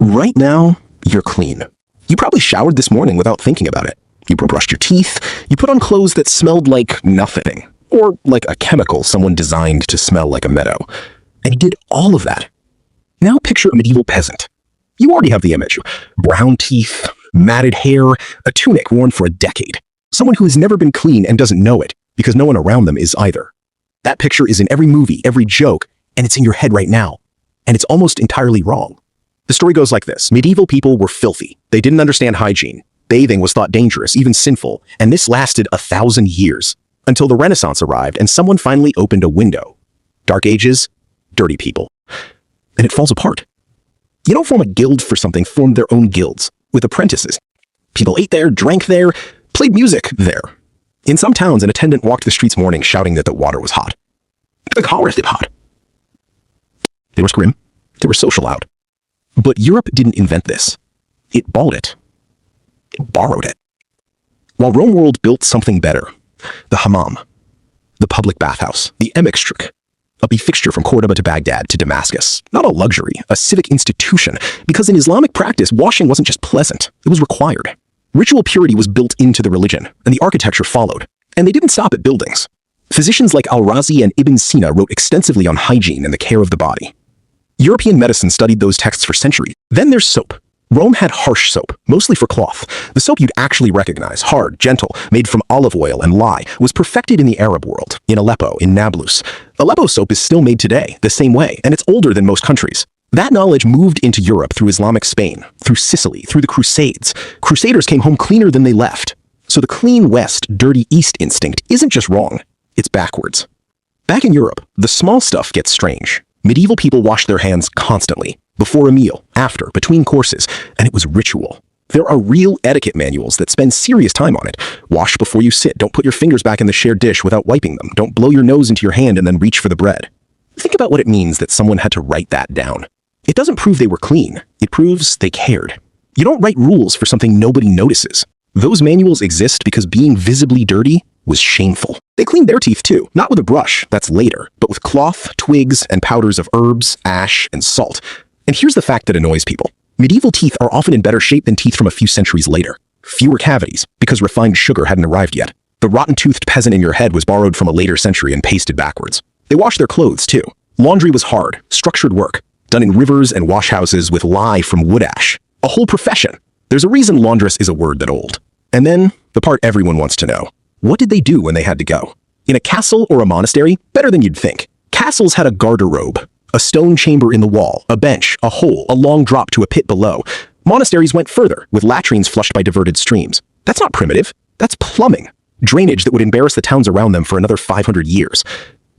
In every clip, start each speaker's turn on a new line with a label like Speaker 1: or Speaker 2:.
Speaker 1: Right now, you're clean. You probably showered this morning without thinking about it. You brushed your teeth. You put on clothes that smelled like nothing, or like a chemical someone designed to smell like a meadow. And you did all of that. Now picture a medieval peasant. You already have the image. Brown teeth, matted hair, a tunic worn for a decade. Someone who has never been clean and doesn't know it, because no one around them is either. That picture is in every movie, every joke, and it's in your head right now. And it's almost entirely wrong. The story goes like this. Medieval people were filthy. They didn't understand hygiene. Bathing was thought dangerous, even sinful, and this lasted 1,000 years, until the Renaissance arrived and someone finally opened a window. Dark Ages, dirty people. And it falls apart. You don't form a guild for something, form their own guilds, with apprentices. People ate there, drank there, played music there. In some towns, an attendant walked the streets morning shouting that the water was hot. The cholera is hot. They were grim. They were social out. But Europe didn't invent this. It bought it. It borrowed it. While Rome world built something better, the hammam, the public bathhouse, the emixtric, a fixture from Cordoba to Baghdad to Damascus. Not a luxury, a civic institution, because in Islamic practice, washing wasn't just pleasant, it was required. Ritual purity was built into the religion, and the architecture followed. And they didn't stop at buildings. Physicians like Al-Razi and Ibn Sina wrote extensively on hygiene and the care of the body. European medicine studied those texts for centuries. Then there's soap. Rome had harsh soap, mostly for cloth. The soap you'd actually recognize, hard, gentle, made from olive oil and lye, was perfected in the Arab world, in Aleppo, in Nablus. Aleppo soap is still made today, the same way, and it's older than most countries. That knowledge moved into Europe through Islamic Spain, through Sicily, through the Crusades. Crusaders came home cleaner than they left. So the clean West, dirty East instinct isn't just wrong, it's backwards. Back in Europe, the small stuff gets strange. Medieval people washed their hands constantly, before a meal, after, between courses, and it was ritual. There are real etiquette manuals that spend serious time on it. Wash before you sit. Don't put your fingers back in the shared dish without wiping them. Don't blow your nose into your hand and then reach for the bread. Think about what it means that someone had to write that down. It doesn't prove they were clean. It proves they cared. You don't write rules for something nobody notices. Those manuals exist because being visibly dirty was shameful. They cleaned their teeth too, not with a brush, that's later, but with cloth, twigs, and powders of herbs, ash, and salt. And here's the fact that annoys people. Medieval teeth are often in better shape than teeth from a few centuries later. Fewer cavities, because refined sugar hadn't arrived yet. The rotten-toothed peasant in your head was borrowed from a later century and pasted backwards. They washed their clothes too. Laundry was hard, structured work, done in rivers and washhouses with lye from wood ash. A whole profession. There's a reason laundress is a word that old. And then, the part everyone wants to know. What did they do when they had to go? In a castle or a monastery? Better than you'd think. Castles had a garderobe, a stone chamber in the wall, a bench, a hole, a long drop to a pit below. Monasteries went further, with latrines flushed by diverted streams. That's not primitive. That's plumbing. Drainage that would embarrass the towns around them for another 500 years.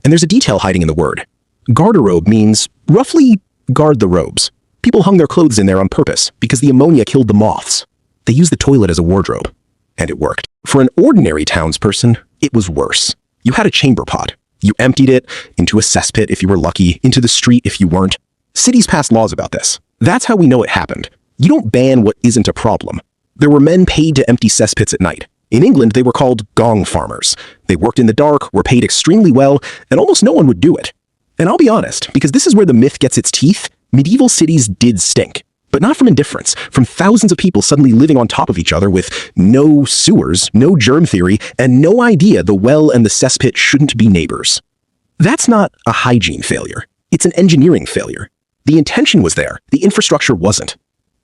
Speaker 1: And there's a detail hiding in the word. Garderobe means, roughly, guard the robes. People hung their clothes in there on purpose, because the ammonia killed the moths. They used the toilet as a wardrobe. And it worked. For an ordinary townsperson, it was worse. You had a chamber pot. You emptied it into a cesspit if you were lucky, into the street if you weren't. Cities passed laws about this. That's how we know it happened. You don't ban what isn't a problem. There were men paid to empty cesspits at night. In England, they were called gong farmers. They worked in the dark, were paid extremely well, and almost no one would do it. And I'll be honest, because this is where the myth gets its teeth, medieval cities did stink. But not from indifference, from thousands of people suddenly living on top of each other with no sewers, no germ theory, and no idea the well and the cesspit shouldn't be neighbors. That's not a hygiene failure. It's an engineering failure. The intention was there, the infrastructure wasn't.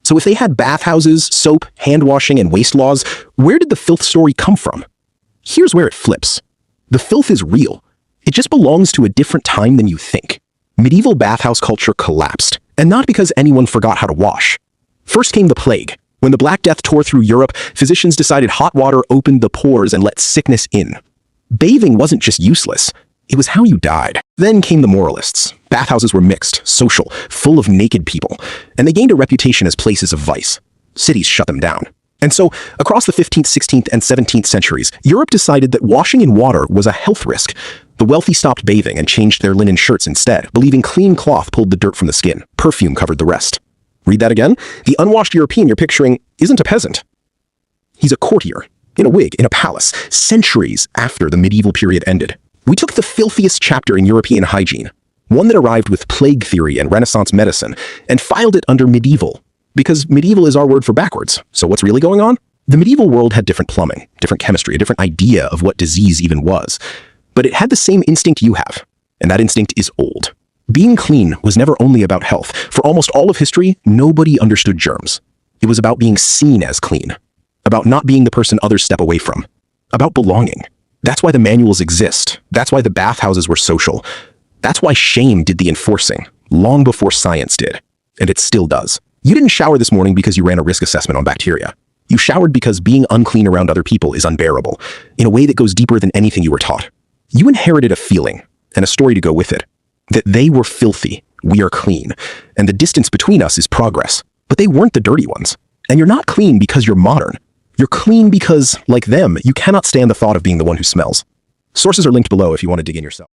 Speaker 1: So if they had bathhouses, soap, hand washing, and waste laws, where did the filth story come from? Here's where it flips. The filth is real. It just belongs to a different time than you think. Medieval bathhouse culture collapsed, and not because anyone forgot how to wash. First came the plague. When the Black Death tore through Europe, physicians decided hot water opened the pores and let sickness in. Bathing wasn't just useless, it was how you died. Then came the moralists. Bathhouses were mixed, social, full of naked people, and they gained a reputation as places of vice. Cities shut them down. And so, across the 15th, 16th, and 17th centuries, Europe decided that washing in water was a health risk. The wealthy stopped bathing and changed their linen shirts instead, believing clean cloth pulled the dirt from the skin. Perfume covered the rest. Read that again? The unwashed European you're picturing isn't a peasant. He's a courtier, in a wig, in a palace, centuries after the medieval period ended. We took the filthiest chapter in European hygiene, one that arrived with plague theory and Renaissance medicine, and filed it under medieval. Because medieval is our word for backwards. So what's really going on? The medieval world had different plumbing, different chemistry, a different idea of what disease even was. But it had the same instinct you have, and that instinct is old. Being clean was never only about health. For almost all of history, nobody understood germs. It was about being seen as clean, about not being the person others step away from, about belonging. That's why the manuals exist. That's why the bathhouses were social. That's why shame did the enforcing, long before science did. And it still does. You didn't shower this morning because you ran a risk assessment on bacteria. You showered because being unclean around other people is unbearable, in a way that goes deeper than anything you were taught. You inherited a feeling, and a story to go with it, that they were filthy, we are clean, and the distance between us is progress. But they weren't the dirty ones. And you're not clean because you're modern. You're clean because, like them, you cannot stand the thought of being the one who smells. Sources are linked below if you want to dig in yourself.